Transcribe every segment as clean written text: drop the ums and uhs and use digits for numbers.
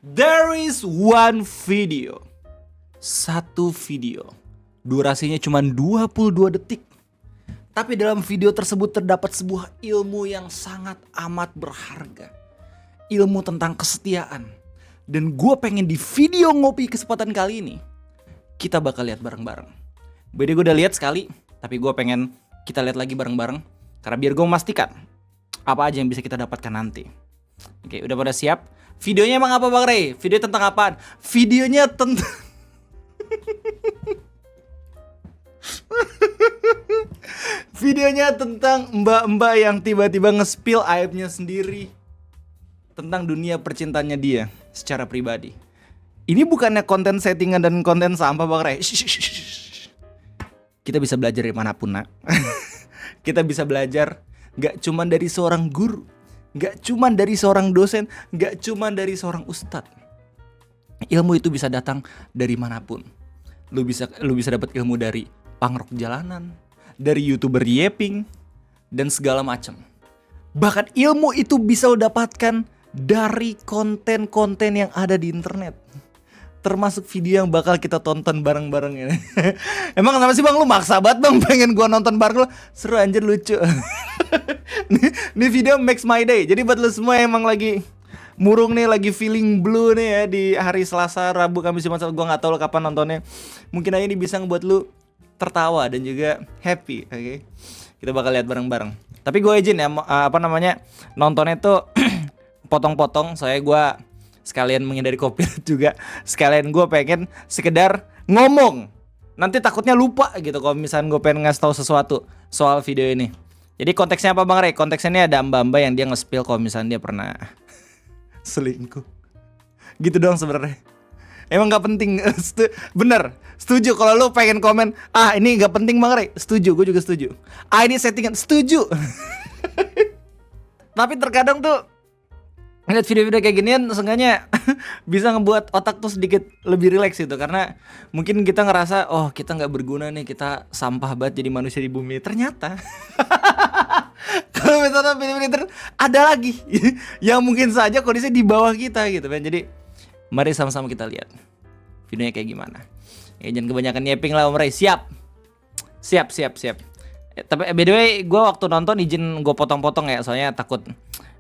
There is one video. Satu video. Durasinya cuma 22 detik. Tapi dalam video tersebut terdapat sebuah ilmu yang sangat amat berharga. Ilmu tentang kesetiaan. Dan gue pengen di video ngopi kesempatan kali ini, kita bakal lihat bareng-bareng. Beda gue udah lihat sekali, tapi gue pengen kita lihat lagi bareng-bareng. Karena biar gue memastikan apa aja yang bisa kita dapatkan nanti. Oke, udah pada siap? Videonya emang apa Bang Ray? Video tentang apaan? Videonya tentang videonya tentang mbak-mbak yang tiba-tiba nge-spill aibnya sendiri tentang dunia percintaannya dia secara pribadi. Ini bukannya konten settingan dan konten sampah Bang Ray. Kita bisa belajar dari manapun nak. Kita bisa belajar gak cuma dari seorang guru, gak cuma dari seorang dosen, gak cuma dari seorang ustadz. Ilmu itu bisa datang dari manapun. Lu bisa dapat ilmu dari pangrok jalanan, dari YouTuber Yeping, dan segala macam. Bahkan ilmu itu bisa lu dapatkan dari konten-konten yang ada di internet. Termasuk video yang bakal kita tonton bareng-bareng ini. Emang kenapa sih Bang lu maksa banget Bang pengen gua nonton bareng lu? Seru anjir, lucu. Ini video makes my day. Jadi buat lu semua yang emang lagi murung nih, lagi feeling blue nih ya di hari Selasa, Rabu, Kamis, Jumat, Sabtu, gua enggak tahu lo kapan nontonnya. Mungkin aja ini bisa ngebuat lu tertawa dan juga happy, oke? Kita bakal lihat bareng-bareng. Tapi gue izin ya nontonnya tuh potong-potong, soalnya gue sekalian menghindari copyright juga. Sekalian gue pengen sekedar ngomong. Nanti takutnya lupa gitu kalau misalnya gue pengen ngasih tahu sesuatu soal video ini. Jadi konteksnya apa Bang Ray? Konteksnya ini ada mbak-mbak yang dia nge-spill kalau misalnya dia pernah selingkuh. Gitu doang sebenarnya. Emang gak penting. Bener, setuju. Kalau lu pengen komen, ini gak penting Bang Ray, setuju, gue juga setuju. Ini settingan, setuju. Tapi terkadang tuh ngeliat video-video kayak ginian seenggaknya bisa ngebuat otak tuh sedikit lebih rileks gitu. Karena mungkin kita ngerasa, kita gak berguna nih, kita sampah banget jadi manusia di bumi. Ternyata kalau misalnya video-video ada lagi yang mungkin saja kondisinya di bawah kita gitu kan. Jadi mari sama-sama kita lihat videonya kayak gimana. Ya jangan kebanyakan nyeping lah Om Ray. Siap. Tapi by the way, gue waktu nonton izin gue potong-potong ya, soalnya takut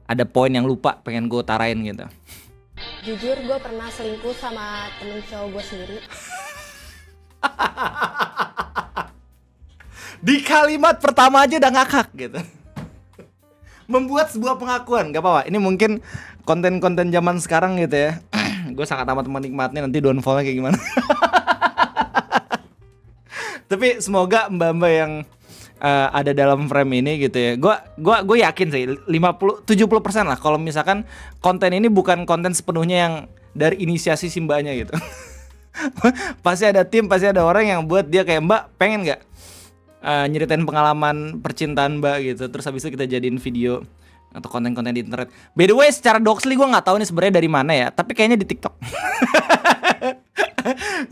ada poin yang lupa pengen gue utarain gitu. Jujur gue pernah selingkuh sama temen cowok gue sendiri. Di kalimat pertama aja udah ngakak gitu. Membuat sebuah pengakuan, gak apa-apa. Ini mungkin konten-konten zaman sekarang gitu ya. Gue sangat amat menikmatinya, nanti downfallnya kayak gimana. Tapi semoga mbak-mbak yang ada dalam frame ini gitu ya. Gue yakin sih 50-70% lah kalau misalkan konten ini bukan konten sepenuhnya yang dari inisiasi si mbaknya gitu. Pasti ada tim, pasti ada orang yang buat dia kayak, Mbak pengen gak nyeritain pengalaman percintaan Mbak gitu. Terus habis itu kita jadiin video atau konten-konten di internet. By the way, secara doxly gue nggak tahu nih sebenarnya dari mana ya, tapi kayaknya di TikTok.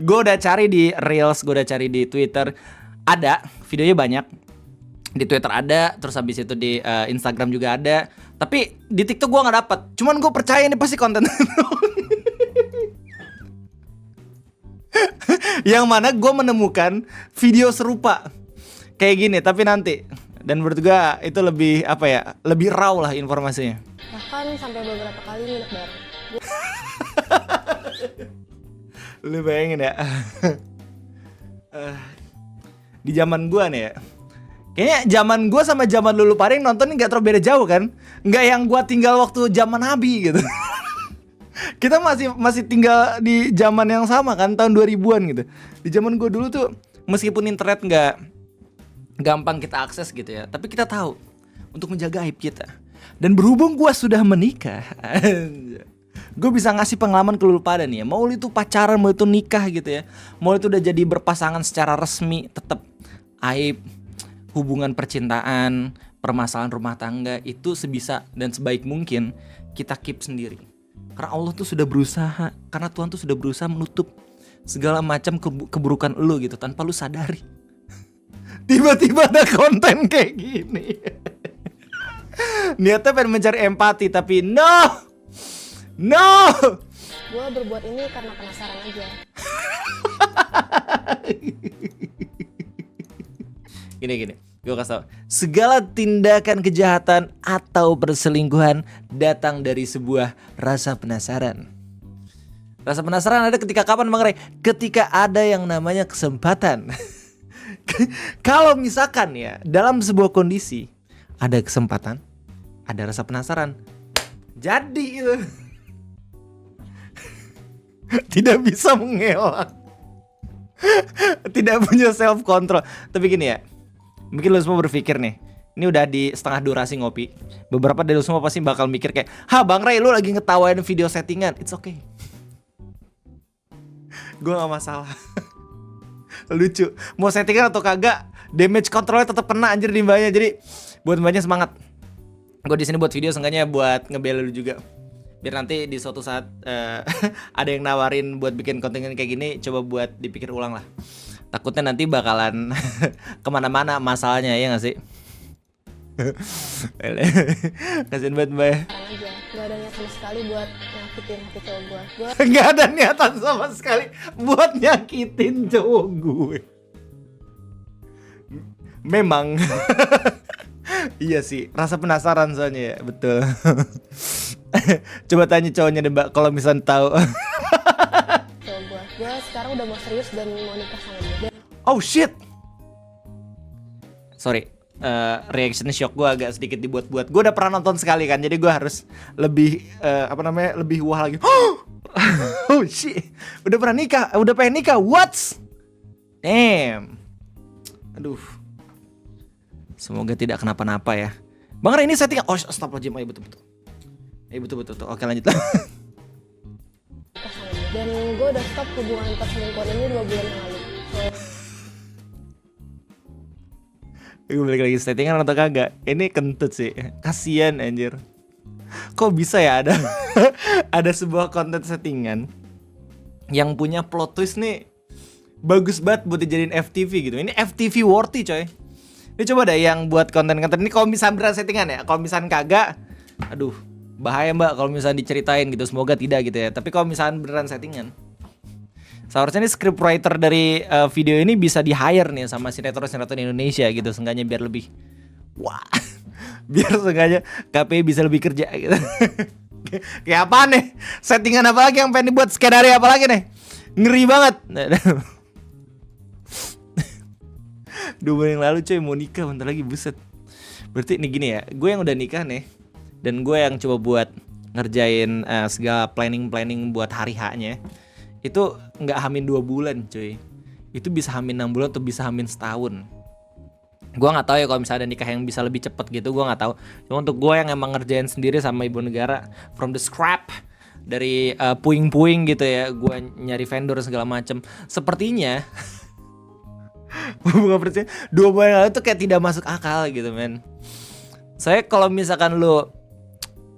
Gue udah cari di Reels, gue udah cari di Twitter, ada videonya banyak. Di Twitter ada, terus habis itu di Instagram juga ada. Tapi di TikTok gue nggak dapet. Cuman gue percaya ini pasti konten. Yang mana gue menemukan video serupa kayak gini, tapi nanti. Dan menurut gue itu lebih lebih raw lah informasinya. Bahkan sampai beberapa kali nginep bareng. Lu bayangin ya. Di zaman gue nih ya, kayaknya zaman gue sama zaman lu pada yang nonton ini gak terlalu beda jauh kan. Gak yang gue tinggal waktu zaman Nabi gitu. Kita masih tinggal di zaman yang sama kan, tahun 2000-an gitu. Di zaman gue dulu tuh meskipun internet gak gampang kita akses gitu ya, tapi kita tahu untuk menjaga aib kita. Dan berhubung gue sudah menikah, gue bisa ngasih pengalaman ke lu pada nih ya. Mau itu pacaran, mau itu nikah gitu ya, mau itu udah jadi berpasangan secara resmi, tetap aib hubungan percintaan, permasalahan rumah tangga itu sebisa dan sebaik mungkin kita keep sendiri. Karena Allah tuh sudah berusaha, karena Tuhan tuh sudah berusaha menutup segala macam keburukan lu gitu tanpa lu sadari. Tiba-tiba ada konten kayak gini. Niatnya pengen mencari empati, tapi no. Gue berbuat ini karena penasaran aja. Gini, gue kasih tau. Segala tindakan kejahatan atau perselingkuhan datang dari sebuah rasa penasaran. Rasa penasaran ada ketika kapan Bang Ray? Ketika ada yang namanya kesempatan. Kalau misalkan ya dalam sebuah kondisi ada kesempatan, ada rasa penasaran, jadi itu tidak bisa mengelak. Tidak punya self control. Tapi gini ya, mungkin lo semua berpikir nih, ini udah di setengah durasi ngopi, beberapa dari lo semua pasti bakal mikir kayak, "Ha Bang Ray, lu lagi ngetawain video settingan." It's okay, gue gak masalah. Lucu, mau settingan atau kagak, damage controlnya tetap kena anjir di mbaknya. Jadi buat mbaknya semangat. Gue di sini buat video seenggaknya buat ngebela lu juga. Biar nanti di suatu saat ada yang nawarin buat bikin konten kayak gini, coba buat dipikir ulang lah. Takutnya nanti bakalan kemana-mana masalahnya, ya gak sih? Kasian banget mbak. Aja. Gak ada niat sama sekali buat nyakitin hati cowok gue. Gak ada niatan sama sekali buat nyakitin cowok gue. Memang. Iya sih, rasa penasaran soalnya ya, betul. Coba tanya cowoknya deh mbak, kalau misalnya tahu. Cowok gue sekarang udah mau serius dan mau nikah sama dia. Oh shit. Sorry, reaction shock gue agak sedikit dibuat-buat. Gue udah pernah nonton sekali kan, jadi gue harus lebih lebih wah lagi. Oh shit, udah pernah nikah, udah pengen nikah, what? Damn. Aduh. Semoga tidak kenapa-napa ya. Bang Ray, ini setting. Oh, stop aja, ayo betul-betul. Betul. Oke, lanjut lah. Dan gue udah stop hubungan perselingkuhan ini 2 bulan yang lalu. Gue balik lagi, settingan atau kagak? Ini kentut sih. Kasian anjir. Kok bisa ya ada ada sebuah konten settingan yang punya plot twist nih bagus banget buat dijadiin FTV gitu. Ini FTV worthy coy. Ini coba deh yang buat konten-konten ini kalau misalnya beneran settingan ya. Kalau misalnya kagak, aduh, bahaya mbak kalau misalnya diceritain gitu. Semoga tidak gitu ya. Tapi kalau misalnya beneran settingan, seharusnya nih scriptwriter dari video ini bisa di hire nih sama sinetron-sinetron Indonesia gitu. Seenggaknya biar lebih, wah, biar seenggaknya KPI bisa lebih kerja gitu. Kayak apa nih? Settingan apa lagi yang pengen dibuat? Skenario apa lagi nih? Ngeri banget. 2 bulan yang lalu coy mau nikah, bentar lagi, buset. Berarti nih gini ya, gue yang udah nikah nih, dan gue yang coba buat ngerjain segala planning buat hari H-nya. Itu nggak hamin 2 bulan cuy. Itu bisa hamin 6 bulan atau bisa hamin setahun. Gue nggak tahu ya kalau misalnya ada nikah yang bisa lebih cepet gitu, gue nggak tahu. Cuma untuk gue yang emang ngerjain sendiri sama ibu negara from the scrap, dari puing-puing gitu ya, gue nyari vendor segala macem. Sepertinya bunga percaya 2 bulan lalu tuh kayak tidak masuk akal gitu men. Saya kalau misalkan lu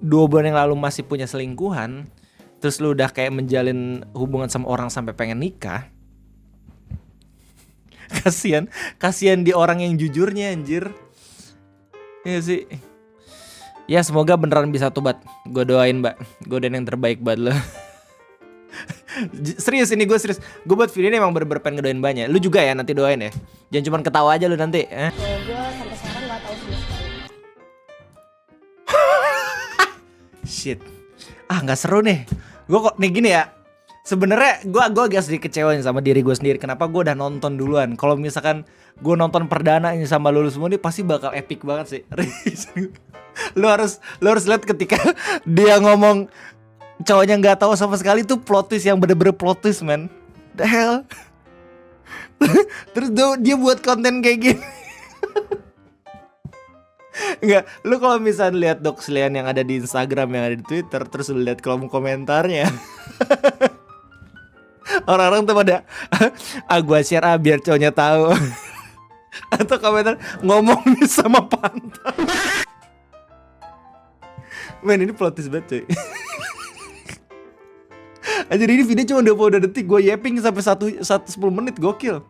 2 bulan yang lalu masih punya selingkuhan, terus lu udah kayak menjalin hubungan sama orang sampai pengen nikah, kasian di orang yang jujurnya anjir. Iya sih. Ya semoga beneran bisa tobat. Gue doain mbak, gue doain yang terbaik buat lo. Serius ini gue serius. Gue buat video ini emang bener-bener pengen ngedoain banyak. Lu juga ya nanti doain ya. Jangan cuma ketawa aja lu nanti. Kalau gue sampai sekarang gak tahu sama sekali. Shit. Gak seru nih. Gue kok nih gini ya. Sebenarnya gue agak sedikit kecewa nih sama diri gue sendiri. Kenapa gue udah nonton duluan. Kalau misalkan gue nonton perdana ini sama lu semua nih, pasti bakal epic banget sih. Lu harus lihat ketika dia ngomong cowoknya nggak tahu sama sekali, tuh plot twist yang bener-bener plot twist man. The hell. Terus dia buat konten kayak gini. Enggak, lu kalau misalnya lihat doxlian yang ada di Instagram, yang ada di Twitter, terus lu lihat kolom komentarnya. Orang-orang tuh pada gua share biar cowoknya tahu. Atau komentar ngomongin sama pantat. Men, ini plot twist banget cuy. Anjir, ini video cuma 22 detik, gue yapping sampai 10 menit, gokil.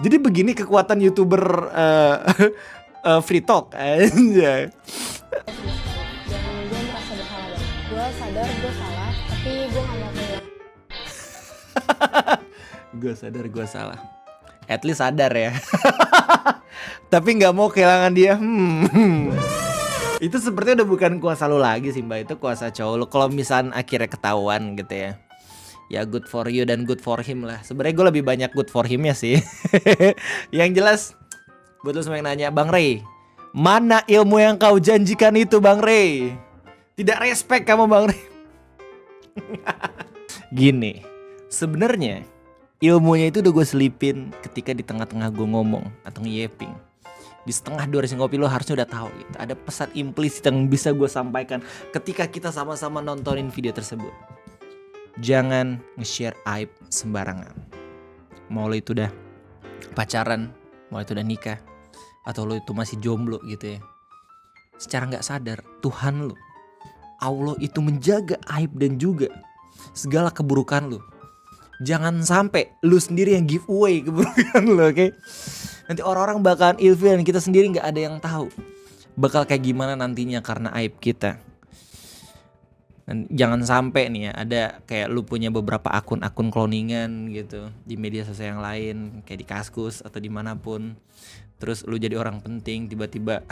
Jadi begini kekuatan YouTuber free talk anjay. Dan gue merasa bersalah banget. Gue sadar gue salah, tapi gue gak mau pulang. Gue sadar gue salah. At least sadar ya. Tapi nggak mau kehilangan dia. Itu sepertinya udah bukan kuasa lu lagi sih mbak, itu kuasa cowok lu. Kalau misalnya akhirnya ketahuan gitu ya, ya good for you dan good for him lah. Sebenarnya gue lebih banyak good for himnya sih. Yang jelas buat lu semua yang nanya, Bang Ray, mana ilmu yang kau janjikan itu Bang Ray? Tidak respect kamu Bang Ray. Gini, sebenarnya ilmunya itu udah gue selipin ketika di tengah-tengah gue ngomong atau ngeyeping. Di setengah durasi ngopi lo harusnya udah tahu gitu. Ada pesan implisit yang bisa gue sampaikan ketika kita sama-sama nontonin video tersebut. Jangan nge-share aib sembarangan. Mau lo itu udah pacaran, mau itu udah nikah, atau lo itu masih jomblo gitu ya. Secara gak sadar Tuhan lo, Allah itu menjaga aib dan juga segala keburukan lo. Jangan sampai lu sendiri yang give away keburukan lo, oke? Nanti orang-orang bakalan ilfil dan kita sendiri gak ada yang tahu bakal kayak gimana nantinya karena aib kita. Dan jangan sampai nih ya ada kayak lu punya beberapa akun-akun cloningan gitu di media sosial yang lain, kayak di Kaskus atau dimanapun. Terus lu jadi orang penting tiba-tiba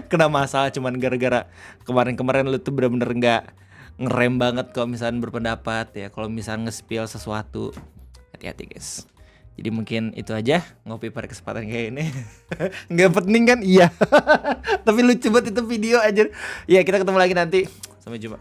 kena masalah cuman gara-gara kemarin-kemarin lu tuh bener-bener gak ngerem banget kalau misalnya berpendapat ya. Kalau misalnya nge-spill sesuatu, hati-hati guys. Jadi mungkin itu aja ngopi pada kesempatan kayak ini. Nggak penting kan? Iya. Tapi lucu banget itu video aja. Ya kita ketemu lagi nanti. Sampai jumpa.